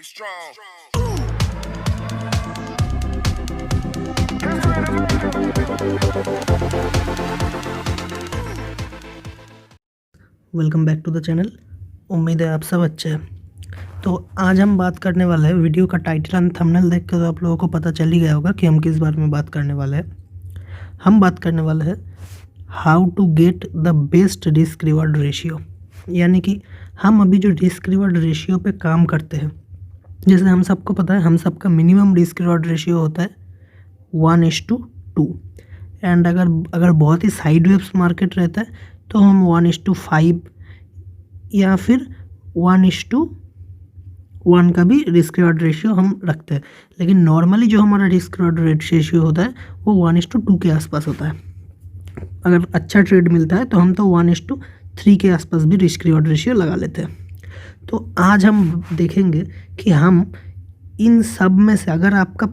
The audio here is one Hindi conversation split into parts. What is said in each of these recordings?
Be strong. Welcome back to the channel. उम्मीद है आप सब अच्छे हैं। तो आज हम बात करने वाले हैं, वीडियो का टाइटल एंड थंबनेल देख कर तो आप लोगों को पता चल ही गया होगा कि हम किस बारे में बात करने वाले हैं। हम बात करने वाले हैं how to get the best risk reward ratio. यानी कि हम अभी जो रिस्क रिवॉर्ड रेशियो पे काम करते हैं, जैसे हम सबको पता है हम सबका मिनिमम रिस्क रिवॉर्ड रेशियो होता है 1:2 एंड अगर बहुत ही साइड वेव्स मार्केट रहता है तो हम 1:5 या फिर 1:1 का भी रिस्क रिवॉर्ड रेशियो हम रखते हैं। लेकिन नॉर्मली जो हमारा रिस्क रिवॉर्ड रेशियो होता है वो 1:2 के आसपास होता है। अगर अच्छा ट्रेड मिलता है तो हम तो 1:3 के आसपास भी रिस्क रिवॉर्ड रेशियो लगा लेते हैं। तो आज हम देखेंगे कि हम इन सब में से अगर आपका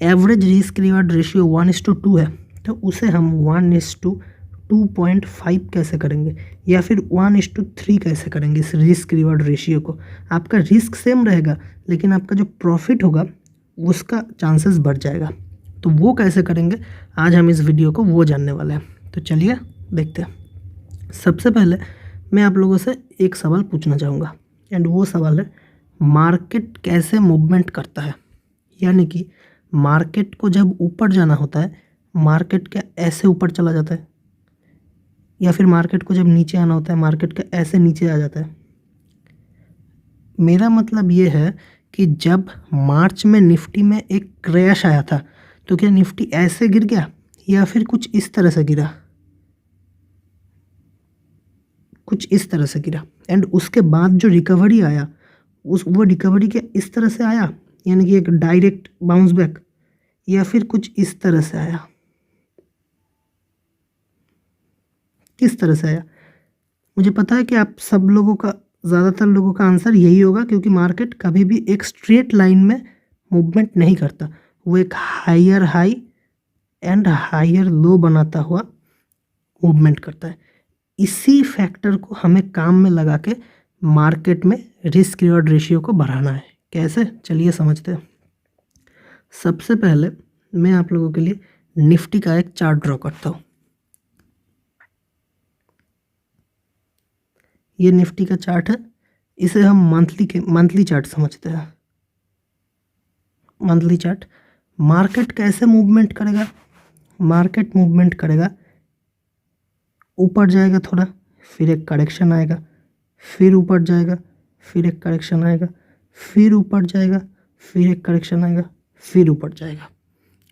एवरेज रिस्क रिवॉर्ड रेशियो 1:2 है तो उसे हम 1:2.5 कैसे करेंगे या फिर 1:3 कैसे करेंगे। इस रिस्क रिवॉर्ड रेशियो को, आपका रिस्क सेम रहेगा लेकिन आपका जो प्रॉफिट होगा उसका चांसेस बढ़ जाएगा। तो वो कैसे करेंगे, आज हम इस वीडियो को वो जानने वाले हैं। तो चलिए देखते हैं। सबसे पहले मैं आप लोगों से एक सवाल पूछना चाहूँगा एंड वो सवाल है, मार्केट कैसे मूवमेंट करता है। यानी कि मार्केट को जब ऊपर जाना होता है, मार्केट क्या ऐसे ऊपर चला जाता है, या फिर मार्केट को जब नीचे आना होता है मार्केट का ऐसे नीचे आ जाता है। मेरा मतलब ये है कि जब मार्च में निफ्टी में एक क्रैश आया था तो क्या निफ्टी ऐसे गिर गया या फिर कुछ इस तरह से गिरा, कुछ इस तरह से गिरा। एंड उसके बाद जो रिकवरी आया वो रिकवरी क्या इस तरह से आया, यानी कि एक डायरेक्ट बाउंस बैक, या फिर कुछ इस तरह से आया। किस तरह से आया, मुझे पता है कि आप सब लोगों का, ज़्यादातर लोगों का आंसर यही होगा, क्योंकि मार्केट कभी भी एक स्ट्रेट लाइन में मूवमेंट नहीं करता। वो एक higher high and higher low बनाता हुआ मूवमेंट करता है। इसी फैक्टर को हमें काम में लगा के मार्केट में रिस्क रिवॉर्ड रेशियो को बढ़ाना है। कैसे, चलिए समझते हैं। सबसे पहले मैं आप लोगों के लिए निफ्टी का एक चार्ट ड्रॉ करता हूँ। ये निफ्टी का चार्ट है, इसे हम मंथली चार्ट समझते हैं। मंथली चार्ट, मार्केट कैसे मूवमेंट करेगा, मार्केट मूवमेंट करेगा ऊपर जाएगा थोड़ा, फिर एक करेक्शन आएगा, फिर ऊपर जाएगा, फिर एक करेक्शन आएगा, फिर ऊपर जाएगा, फिर एक करेक्शन आएगा, फिर ऊपर जाएगा।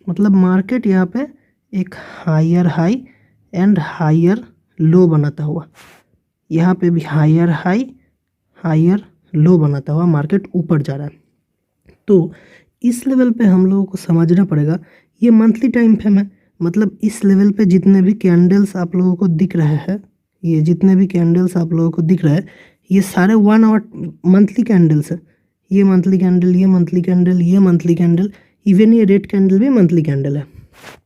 मतलब मार्केट यहाँ पे एक higher high and higher low बनाता हुआ, यहाँ पे भी हायर हाई हायर लो बनाता हुआ मार्केट ऊपर जा रहा है। तो इस लेवल पे हम लोगों को समझना पड़ेगा, ये मंथली टाइम फ्रेम है। मतलब इस लेवल पे जितने भी कैंडल्स आप लोगों को दिख रहे हैं, ये जितने भी कैंडल्स आप लोगों को दिख रहे हैं, ये सारे 1 आवर मंथली कैंडल्स है। ये मंथली कैंडल, ये मंथली कैंडल, ये मंथली कैंडल, इवन ये रेड कैंडल भी मंथली कैंडल है।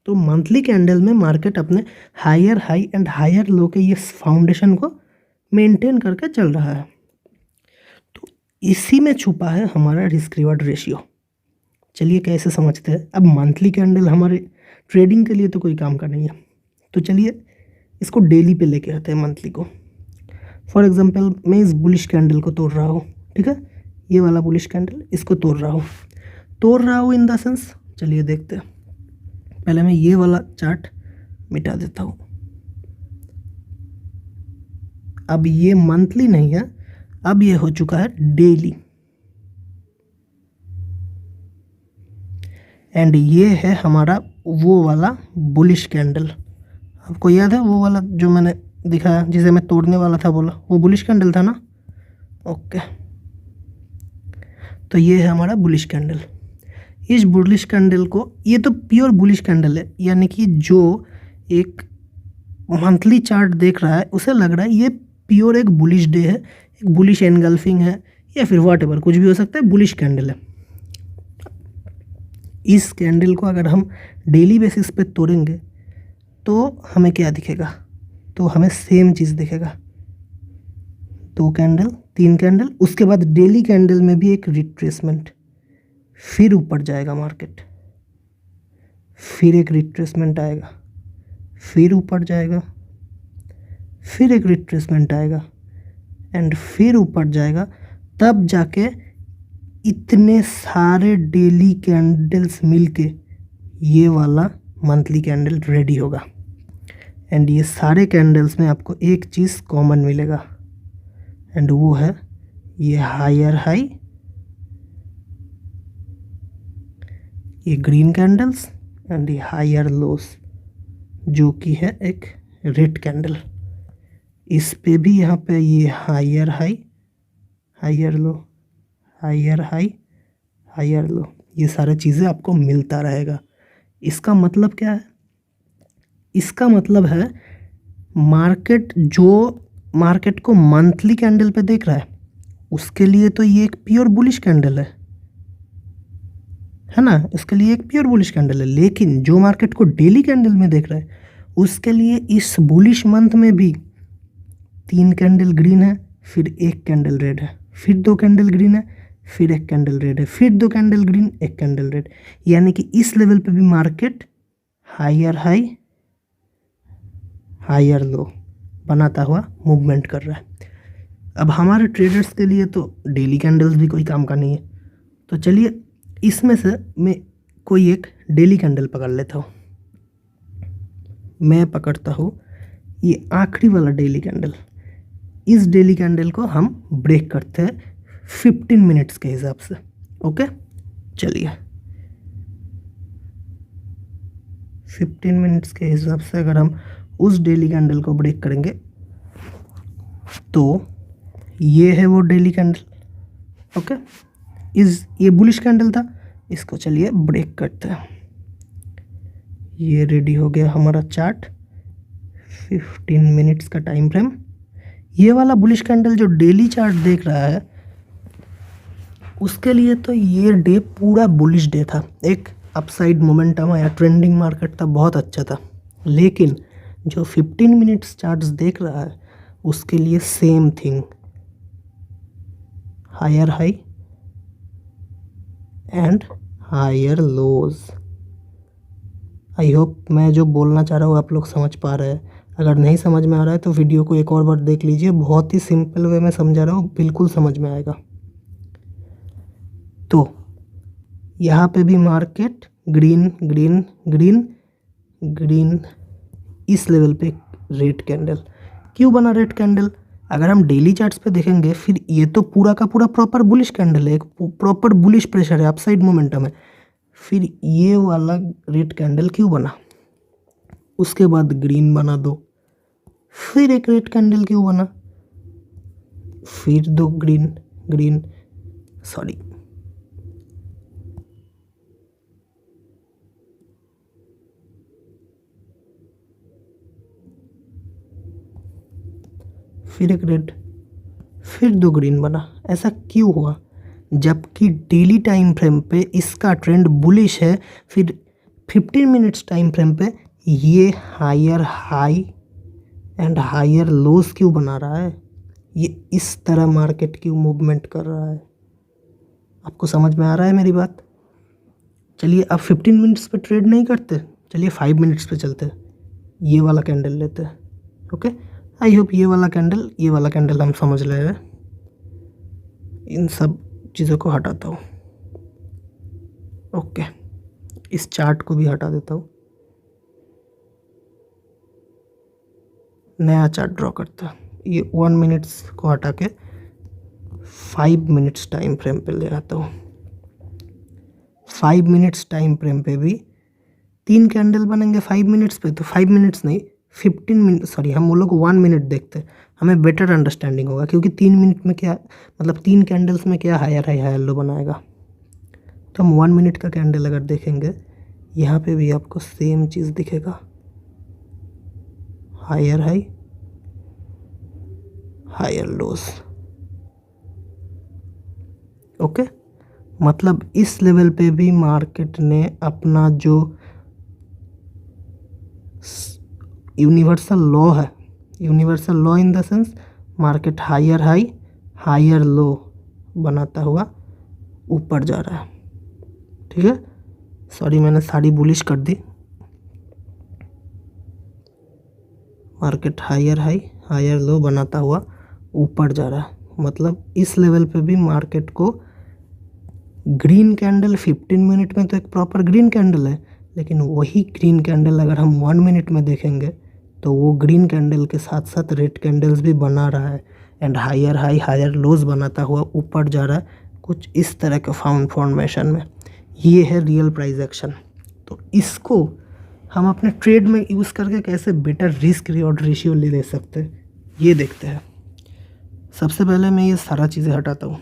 तो मंथली कैंडल में मार्केट अपने higher high and higher low के ये फाउंडेशन को मेंटेन करके चल रहा है। तो इसी में छुपा है हमारा रिस्क रिवॉर्ड रेशियो। चलिए कैसे समझते हैं। अब मंथली कैंडल हमारे ट्रेडिंग के लिए तो कोई काम का नहीं है, तो चलिए इसको डेली पे लेके आते हैं, मंथली को। फॉर एग्जांपल मैं इस बुलिश कैंडल को तोड़ रहा हूँ, ठीक है, ये वाला बुलिश कैंडल, इसको तोड़ रहा हूँ इन द सेंस, चलिए देखते हैं। पहले मैं ये वाला चार्ट मिटा देता हूँ। अब ये मंथली नहीं है, अब ये हो चुका है डेली। एंड ये है हमारा वो वाला बुलिश कैंडल। आपको याद है वो वाला जो मैंने दिखाया, जिसे मैं तोड़ने वाला था, बोला वो बुलिश कैंडल था ना। ओके, तो ये है हमारा बुलिश कैंडल। इस बुलिश कैंडल को, ये तो प्योर बुलिश कैंडल है, यानी कि जो एक मंथली चार्ट देख रहा है उसे लग रहा है ये प्योर एक बुलिश डे है, एक बुलिश एनगल्फिंग है, या फिर व्हाटएवर, कुछ भी हो सकता है, बुलिश कैंडल है। इस कैंडल को अगर हम डेली बेसिस पे तोड़ेंगे तो हमें क्या दिखेगा, तो हमें सेम चीज़ दिखेगा। 2 कैंडल, 3 कैंडल, उसके बाद डेली कैंडल में भी एक रिट्रेसमेंट, फिर ऊपर जाएगा मार्केट, फिर एक रिट्रेसमेंट आएगा, फिर ऊपर जाएगा, फिर एक रिट्रेसमेंट आएगा एंड फिर ऊपर जाएगा। तब जाके इतने सारे डेली कैंडल्स मिलके ये वाला मंथली कैंडल रेडी होगा। एंड ये सारे कैंडल्स में आपको एक चीज़ कॉमन मिलेगा एंड वो है ये हायर हाई, ये ग्रीन कैंडल्स एंड ये हायर लोस, जो कि है एक रेड कैंडल। इस पे भी यहाँ पे ये higher high, higher low, higher high, higher low, ये सारी चीज़ें आपको मिलता रहेगा। इसका मतलब क्या है? इसका मतलब है मार्केट जो मार्केट को मंथली कैंडल पे देख रहा है उसके लिए तो ये एक प्योर बुलिश कैंडल है ना, इसके लिए एक प्योर बुलिश कैंडल है। लेकिन जो मार्केट को डेली कैंडल में देख रहा है उसके लिए इस बुलिश मंथ में भी 3 कैंडल ग्रीन है, फिर 1 कैंडल रेड है, फिर 2 कैंडल ग्रीन है, फिर 1 कैंडल रेड है, फिर 2 कैंडल ग्रीन, 1 कैंडल रेड। यानी कि इस लेवल पे भी market higher high, higher low बनाता हुआ मूवमेंट कर रहा है। अब हमारे ट्रेडर्स के लिए तो डेली कैंडल्स भी कोई काम का नहीं है, तो चलिए इसमें से मैं कोई एक डेली कैंडल पकड़ लेता हूँ। मैं पकड़ता हूँ ये आखिरी वाला डेली कैंडल। इस डेली कैंडल को हम ब्रेक करते हैं 15 मिनट्स के हिसाब से। ओके, चलिए 15 मिनट्स के हिसाब से अगर हम उस डेली कैंडल को ब्रेक करेंगे तो ये है वो डेली कैंडल। ओके, ये बुलिश कैंडल था, इसको चलिए ब्रेक करते हैं। ये रेडी हो गया हमारा चार्ट, 15 मिनट्स का टाइम फ्रेम। ये वाला बुलिश कैंडल जो डेली चार्ट देख रहा है उसके लिए तो ये डे पूरा बुलिश डे था, एक अपसाइड मोमेंटम या ट्रेंडिंग मार्केट था, बहुत अच्छा था। लेकिन जो 15 मिनट्स चार्ट्स देख रहा है उसके लिए same thing, higher high and higher lows. I hope मैं जो बोलना चाह रहा हूँ आप लोग समझ पा रहे हैं। अगर नहीं समझ में आ रहा है तो वीडियो को एक और बार देख लीजिए, बहुत ही सिंपल वे में समझा रहा हूँ, बिल्कुल समझ में आएगा। तो यहाँ पे भी market green green green green, इस लेवल पे रेड कैंडल। क्यों बना रेड कैंडल? अगर हम डेली चार्ट्स पे देखेंगे फिर ये तो पूरा का पूरा प्रॉपर बुलिश कैंडल है, एक प्रॉपर बुलिश प्रेशर है, अपसाइड मोमेंटम है। फिर ये वाला रेड कैंडल क्यों बना? उसके बाद ग्रीन बना दो, फिर एक रेड कैंडल क्यों बना? फिर 2 ग्रीन ग्रीन, सॉरी फिर एक रेड, फिर 2 ग्रीन बना। ऐसा क्यों हुआ? जबकि डेली टाइम फ्रेम पे इसका ट्रेंड बुलिश है, फिर 15 मिनट्स टाइम फ्रेम पे ये higher high and higher lows क्यों बना रहा है? ये इस तरह मार्केट क्यों मूवमेंट कर रहा है? आपको समझ में आ रहा है मेरी बात? चलिए अब 15 मिनट्स पे ट्रेड नहीं करते, चलिए 5 मिनट्स पे चलते, ये वाला कैंडल लेते हैं। ओके, आई होप ये वाला कैंडल हम समझ रहे हैं। इन सब चीज़ों को हटाता हूँ। ओके, इस चार्ट को भी हटा देता हूँ, नया चार्ट ड्रॉ करता है। ये 1 मिनट्स को हटा के 5 मिनट्स टाइम फ्रेम पे ले आता हूँ। 5 मिनट्स टाइम फ्रेम पे भी 3 कैंडल बनेंगे 5 मिनट्स पे, तो 5 मिनट्स नहीं 15 मिनट, सॉरी हम वो लोग 1 मिनट देखते हैं, हमें बेटर अंडरस्टैंडिंग होगा। क्योंकि 3 मिनट में क्या मतलब 3 कैंडल्स में क्या हायर हाई हायर लो बनाएगा। तो हम 1 मिनट का कैंडल अगर देखेंगे यहाँ पे भी आपको सेम चीज़ दिखेगा, higher high higher lows. Okay, मतलब इस लेवल पे भी मार्केट ने अपना जो यूनिवर्सल लॉ है, universal law in the sense market higher high higher low बनाता हुआ ऊपर जा रहा है। ठीक है, सॉरी मैंने सारी बुलिश कर दी। Market higher high higher low बनाता हुआ ऊपर जा रहा है, मतलब इस लेवल पे भी मार्केट को ग्रीन कैंडल 15 मिनट में तो एक प्रॉपर ग्रीन कैंडल है, लेकिन वही ग्रीन कैंडल अगर हम 1 मिनट में देखेंगे तो वो ग्रीन कैंडल के साथ साथ रेड कैंडल्स भी बना रहा है and higher high higher lows बनाता हुआ ऊपर जा रहा है, कुछ इस तरह के फॉर्मेशन में। ये है रियल प्राइस एक्शन। तो इसको हम अपने ट्रेड में यूज़ करके कैसे बेटर रिस्क रिवॉर्ड रेशियो ले सकते हैं, ये देखते हैं। सबसे पहले मैं ये सारा चीज़ें हटाता हूँ।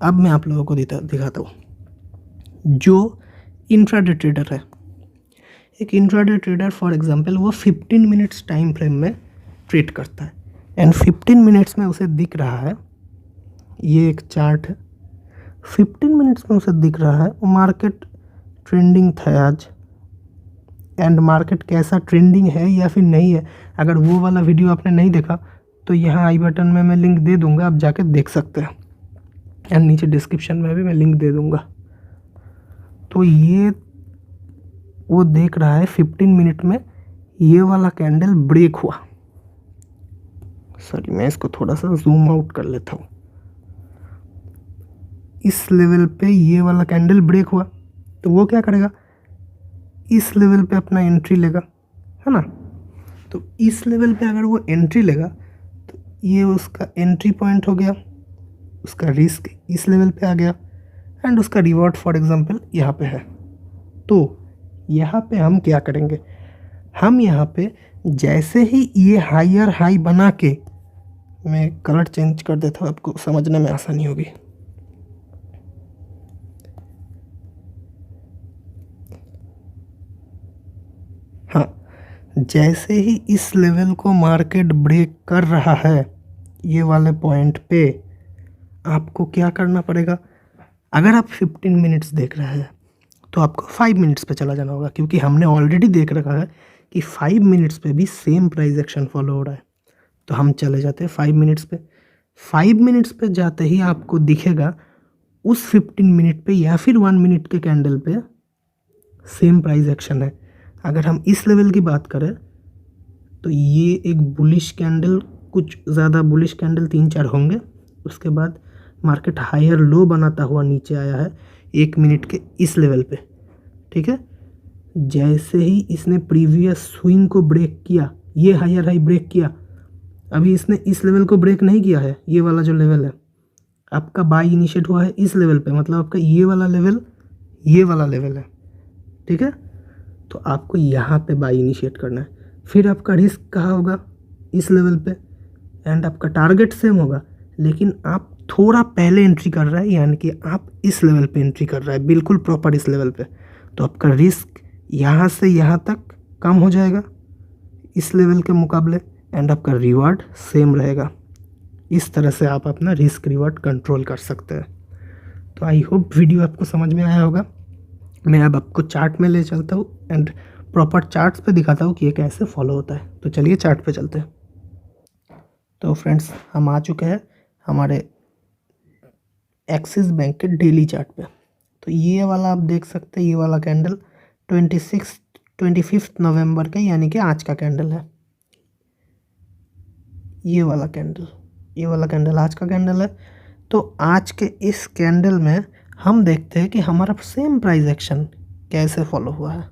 अब मैं आप लोगों को दिखाता हूँ जो इंट्राडे ट्रेडर है। एक इंट्राडे ट्रेडर फॉर एग्जांपल वो 15 मिनट्स टाइम फ्रेम में ट्रेड करता है एंड 15 मिनट्स में उसे दिख रहा है, ये एक चार्ट है, 15 मिनट्स में उसे दिख रहा है मार्केट ट्रेंडिंग था आज एंड मार्केट कैसा ट्रेंडिंग है या फिर नहीं है। अगर वो वाला वीडियो आपने नहीं देखा तो यहाँ आई बटन में मैं लिंक दे दूँगा, आप जाके देख सकते हैं एंड नीचे डिस्क्रिप्शन में भी मैं लिंक दे दूँगा। तो ये वो देख रहा है 15 मिनट में ये वाला कैंडल ब्रेक हुआ। सॉरी मैं इसको थोड़ा सा जूम आउट कर लेता हूँ। इस लेवल पे ये वाला कैंडल ब्रेक हुआ तो वो क्या करेगा, इस लेवल पे अपना एंट्री लेगा, है ना। तो इस लेवल पे अगर वो एंट्री लेगा तो ये उसका एंट्री पॉइंट हो गया, उसका रिस्क इस लेवल पे आ गया एंड उसका रिवॉर्ड फॉर एग्जांपल यहाँ पे है। तो यहाँ पे हम क्या करेंगे, हम यहाँ पे जैसे ही ये हायर हाई बना के, मैं कलर चेंज कर देता हूँ आपको समझने में आसानी होगी। हाँ, जैसे ही इस लेवल को मार्केट ब्रेक कर रहा है ये वाले पॉइंट पे, आपको क्या करना पड़ेगा। अगर आप 15 मिनट्स देख रहे हैं तो आपको 5 मिनट्स पे चला जाना होगा, क्योंकि हमने ऑलरेडी देख रखा है कि 5 मिनट्स पे भी सेम प्राइस एक्शन फॉलो हो रहा है। तो हम चले जाते हैं 5 मिनट्स पे। 5 मिनट्स पे जाते ही आपको दिखेगा उस 15 मिनट पे या फिर 1 मिनट के कैंडल पे सेम प्राइस एक्शन है। अगर हम इस लेवल की बात करें तो ये एक बुलिश कैंडल, कुछ ज़्यादा बुलिश कैंडल 3-4 होंगे, उसके बाद मार्केट हायर लो बनाता हुआ नीचे आया है 1 मिनट के इस लेवल पे। ठीक है, जैसे ही इसने प्रीवियस स्विंग को ब्रेक किया, ये हायर हाई ब्रेक किया, अभी इसने इस लेवल को ब्रेक नहीं किया है, ये वाला जो लेवल है आपका बाय इनिशिएट हुआ है इस लेवल पे, मतलब आपका ये वाला लेवल ये वाला लेवल है। ठीक है, तो आपको यहाँ पे बाय इनिशिएट करना है। फिर आपका रिस्क कहाँ होगा, इस लेवल पे, एंड आपका टारगेट सेम होगा, लेकिन आप थोड़ा पहले एंट्री कर रहा है, यानी कि आप इस लेवल पे एंट्री कर रहा है, बिल्कुल प्रॉपर इस लेवल पे। तो आपका रिस्क यहाँ से यहाँ तक कम हो जाएगा इस लेवल के मुकाबले एंड आपका रिवार्ड सेम रहेगा। इस तरह से आप अपना रिस्क रिवार्ड कंट्रोल कर सकते हैं। तो आई होप वीडियो आपको समझ में आया होगा। मैं अब आपको चार्ट में ले चलता हूँ एंड प्रॉपर चार्ट्स पे दिखाता हूँ कि ये कैसे फॉलो होता है। तो चलिए चार्ट पे चलते हैं। तो फ्रेंड्स हम आ चुके हैं हमारे एक्सिस बैंक के डेली चार्ट पे। तो ये वाला आप देख सकते हैं, ये वाला कैंडल 25 नवंबर का यानी कि आज का कैंडल है। ये वाला कैंडल आज का कैंडल है। तो आज के इस कैंडल में हम देखते हैं कि हमारा सेम प्राइस एक्शन कैसे फॉलो हुआ है।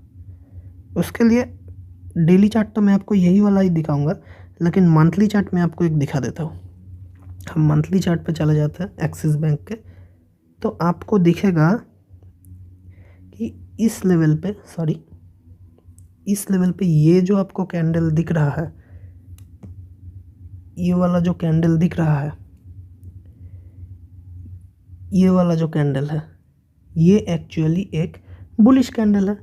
उसके लिए डेली चार्ट तो मैं आपको यही वाला ही दिखाऊंगा, लेकिन मंथली चार्ट में आपको एक दिखा देता हूँ। हम मंथली चार्ट पे चले जाते हैं एक्सिस बैंक के। तो आपको दिखेगा कि इस लेवल पे ये जो आपको कैंडल दिख रहा है, ये वाला जो कैंडल दिख रहा है, ये वाला जो कैंडल है, ये एक्चुअली एक बुलिश कैंडल है।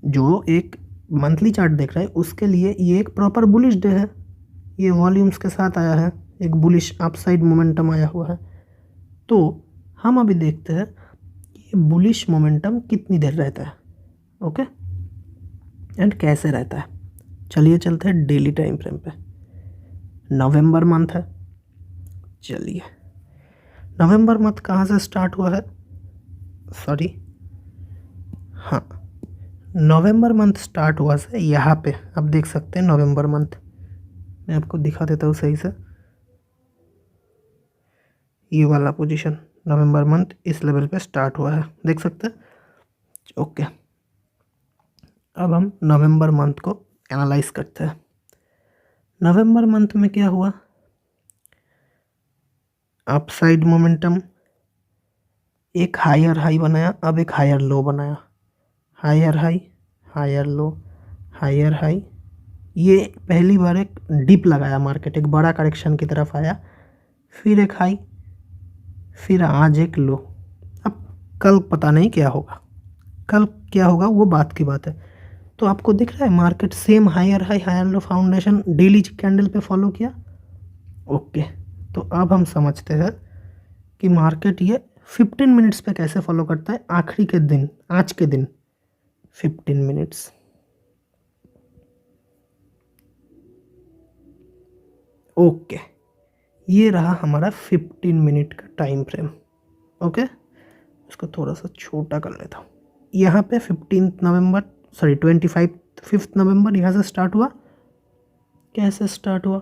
जो एक मंथली चार्ट देख रहा है उसके लिए ये एक प्रॉपर बुलिश डे है। ये वॉल्यूम्स के साथ आया है, एक बुलिश अपसाइड मोमेंटम आया हुआ है। तो हम अभी देखते हैं ये बुलिश मोमेंटम कितनी देर रहता है। ओके, एंड कैसे रहता है। चलिए चलते हैं डेली टाइम फ्रेम पे। नवंबर मंथ है, चलिए नवंबर मंथ कहाँ से स्टार्ट हुआ है, सॉरी हाँ नवंबर मंथ स्टार्ट हुआ से यहाँ पे आप देख सकते हैं नवंबर मंथ, मैं आपको दिखा देता हूँ सही से। ये वाला पोजीशन नवंबर मंथ इस लेवल पे स्टार्ट हुआ है, देख सकते हैं। ओके, अब हम नवंबर मंथ को एनालाइज करते हैं। नवंबर मंथ में क्या हुआ, अपसाइड मोमेंटम, एक हायर हाई बनाया, अब एक हायर लो बनाया, higher high higher low higher high. ये पहली बार एक डिप लगाया मार्केट, एक बड़ा करेक्शन की तरफ आया, फिर एक हाई, फिर आज एक लो। अब कल पता नहीं क्या होगा, कल क्या होगा वो बात की बात है। तो आपको दिख रहा है market same higher high higher low foundation daily candle पे फॉलो किया। ओके, तो अब हम समझते हैं कि मार्केट ये 15 मिनट्स पे कैसे फॉलो करता है। आखिरी के दिन, आज के दिन 15 मिनट्स, ओके ये रहा हमारा 15 मिनट का टाइम फ्रेम। ओके, इसको थोड़ा सा छोटा कर लेता हूँ। यहाँ पे 15 नवंबर, सॉरी 5 नवंबर यहाँ से स्टार्ट हुआ। कैसे स्टार्ट हुआ,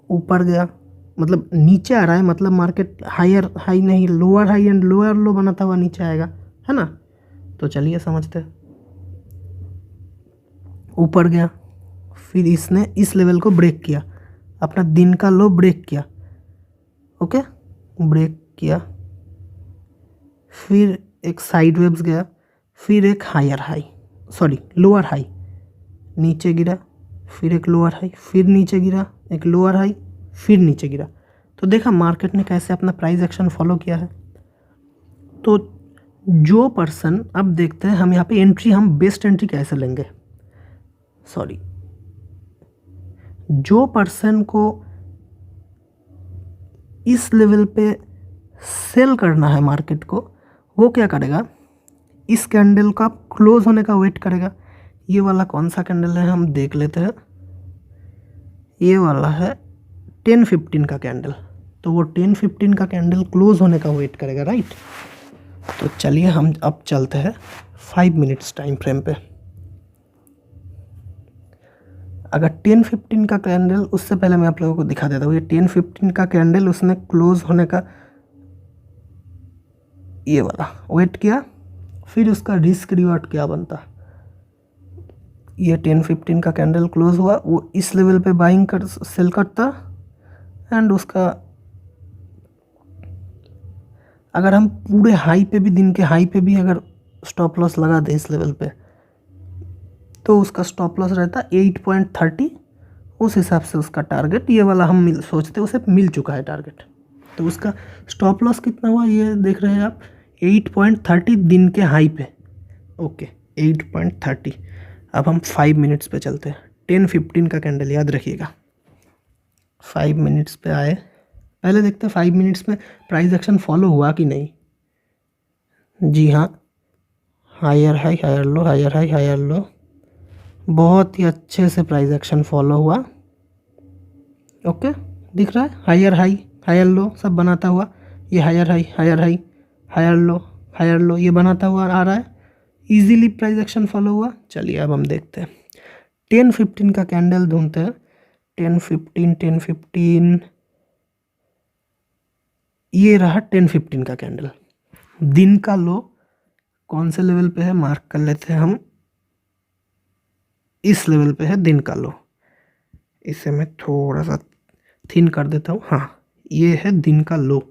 ऊपर गया, मतलब नीचे आ रहा है, मतलब मार्केट हायर हाई नहीं, लोअर हाई एंड लोअर लो बनाता हुआ नीचे आएगा, है ना। तो चलिए समझते हैं। ऊपर गया, फिर इसने इस लेवल को ब्रेक किया, अपना दिन का लो ब्रेक किया। ओके, ब्रेक किया, फिर एक साइड वेव्स गया, फिर एक higher high, sorry lower high, नीचे गिरा, फिर एक लोअर हाई, फिर नीचे गिरा, एक लोअर हाई, फिर नीचे गिरा। तो देखा मार्केट ने कैसे अपना प्राइस एक्शन फॉलो किया है। तो जो पर्सन, अब देखते हैं हम यहाँ पे एंट्री, हम बेस्ट एंट्री कैसे लेंगे, सॉरी जो पर्सन को इस लेवल पे सेल करना है मार्केट को, वो क्या करेगा, इस कैंडल का क्लोज होने का वेट करेगा। ये वाला कौन सा कैंडल है हम देख लेते हैं, ये वाला है 10-15 का कैंडल। तो वो 10-15 का कैंडल क्लोज होने का वेट करेगा, राइट। तो चलिए हम अब चलते हैं 5 मिनट्स टाइम फ्रेम पे। अगर 10-15 का कैंडल, उससे पहले मैं आप लोगों को दिखा देता हूँ, ये 10-15 का कैंडल उसने क्लोज होने का ये वाला वेट किया, फिर उसका रिस्क रिवार्ड क्या बनता। ये 10-15 का कैंडल क्लोज हुआ, वो इस लेवल पे बाइंग कर सेल करता, एंड उसका अगर हम पूरे हाई पे भी, दिन के हाई पे भी अगर स्टॉप लॉस लगा दे इस लेवल पे, तो उसका स्टॉप लॉस रहता 8.30। उस हिसाब से उसका टारगेट, ये वाला हम सोचते उसे मिल चुका है टारगेट। तो उसका स्टॉप लॉस कितना हुआ, ये देख रहे हैं आप 8.30 दिन के हाई पे। ओके 8.30। अब हम 5 मिनट्स पे चलते हैं। 10-15 का कैंडल याद रखिएगा। 5 मिनट्स पे आए, पहले देखते हैं 5 मिनट्स में प्राइस एक्शन फॉलो हुआ कि नहीं। जी हाँ, higher high higher low higher high higher low, बहुत ही अच्छे से प्राइस एक्शन फॉलो हुआ। ओके, दिख रहा है हायर हाई हायर लो सब बनाता हुआ, ये higher high higher high higher low ये बनाता हुआ आ रहा है, इजीली प्राइस एक्शन फॉलो हुआ। चलिए अब हम देखते हैं 10-15 का कैंडल ढूंढते हैं। 10-15 ये रहा 10-15 का कैंडल। दिन का लो कौन से लेवल पे है, मार्क कर लेते हैं हम, इस लेवल पे है दिन का लो। इसे मैं थोड़ा सा थिन कर देता हूँ, हाँ ये है दिन का लो।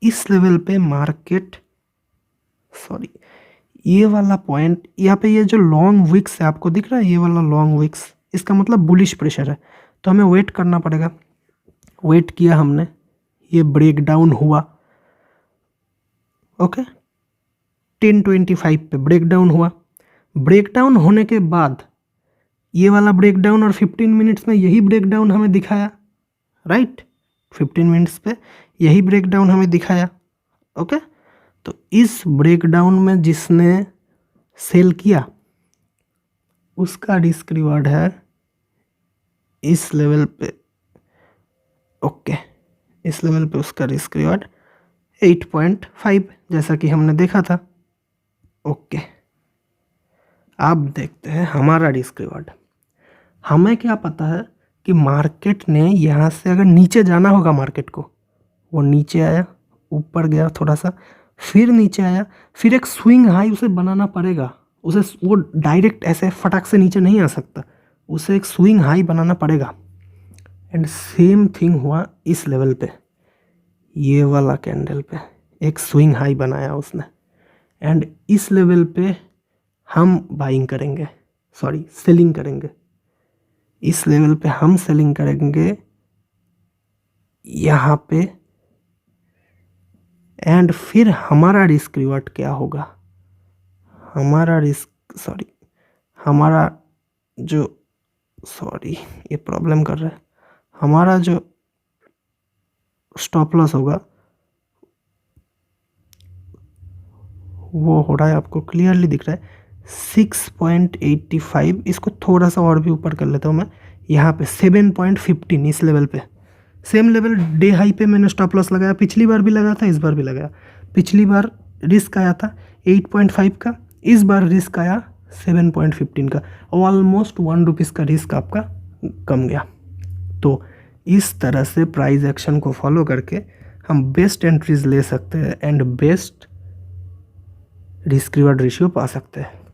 इस लेवल पे मार्केट, सॉरी ये वाला पॉइंट यहाँ पे, ये जो लॉन्ग विक्स है आपको दिख रहा है, ये वाला लॉन्ग विक्स, इसका मतलब बुलिश प्रेशर है। तो हमें वेट करना पड़ेगा। वेट किया हमने, ये ब्रेक डाउन हुआ। ओके 10:25 पे ब्रेक डाउन हुआ। ब्रेक डाउन होने के बाद ये वाला ब्रेक डाउन, और 15 मिनट्स में यही ब्रेक डाउन हमें दिखाया, राइट 15 मिनट्स पे यही ब्रेक डाउन हमें दिखाया। ओके, तो इस ब्रेकडाउन में जिसने सेल किया उसका रिस्क रिवार्ड है इस लेवल पे, ओके, इस लेवल पे उसका रिस्क रिवार्ड 8.5 जैसा कि हमने देखा था। ओके, अब देखते हैं हमारा रिस्क रिवार्ड। हमें क्या पता है कि मार्केट ने यहाँ से अगर नीचे जाना होगा मार्केट को, वो नीचे आया, ऊपर गया थोड़ा सा, फिर नीचे आया, फिर एक स्विंग हाई उसे बनाना पड़ेगा। उसे वो डायरेक्ट ऐसे फटाक से नीचे नहीं आ सकता, उसे एक स्विंग हाई बनाना पड़ेगा। एंड सेम थिंग हुआ इस लेवल पे, ये वाला कैंडल पे एक स्विंग हाई बनाया उसने। एंड इस लेवल पे हम बाइंग करेंगे, सॉरी सेलिंग करेंगे। इस लेवल पे हम सेलिंग करेंगे यहाँ पे। एंड फिर हमारा रिस्क रिवार्ड क्या होगा, हमारा रिस्क, सॉरी हमारा जो, सॉरी ये प्रॉब्लम कर रहा है, हमारा जो स्टॉप लॉस होगा वो हो रहा है, आपको क्लियरली दिख रहा है 6.85। इसको थोड़ा सा और भी ऊपर कर लेता हूँ मैं, यहाँ पे 7.15 इस लेवल पे। सेम लेवल डे हाई पे मैंने स्टॉप लॉस लगाया, पिछली बार भी लगाया था, इस बार भी लगाया। पिछली बार रिस्क आया था 8.5 का, इस बार रिस्क आया 7.15 का, ऑलमोस्ट 1 रुपीज़ का रिस्क आपका कम गया। तो इस तरह से प्राइस एक्शन को फॉलो करके हम बेस्ट एंट्रीज ले सकते हैं and best risk reward ratio पा सकते हैं।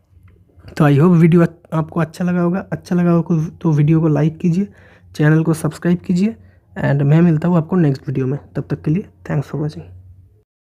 तो आई होप वीडियो आपको अच्छा लगा होगा। अच्छा लगा होगा तो वीडियो को लाइक कीजिए, चैनल को सब्सक्राइब कीजिए एंड मैं मिलता हूँ आपको नेक्स्ट वीडियो में। तब तक के लिए थैंक्स फॉर वॉचिंग।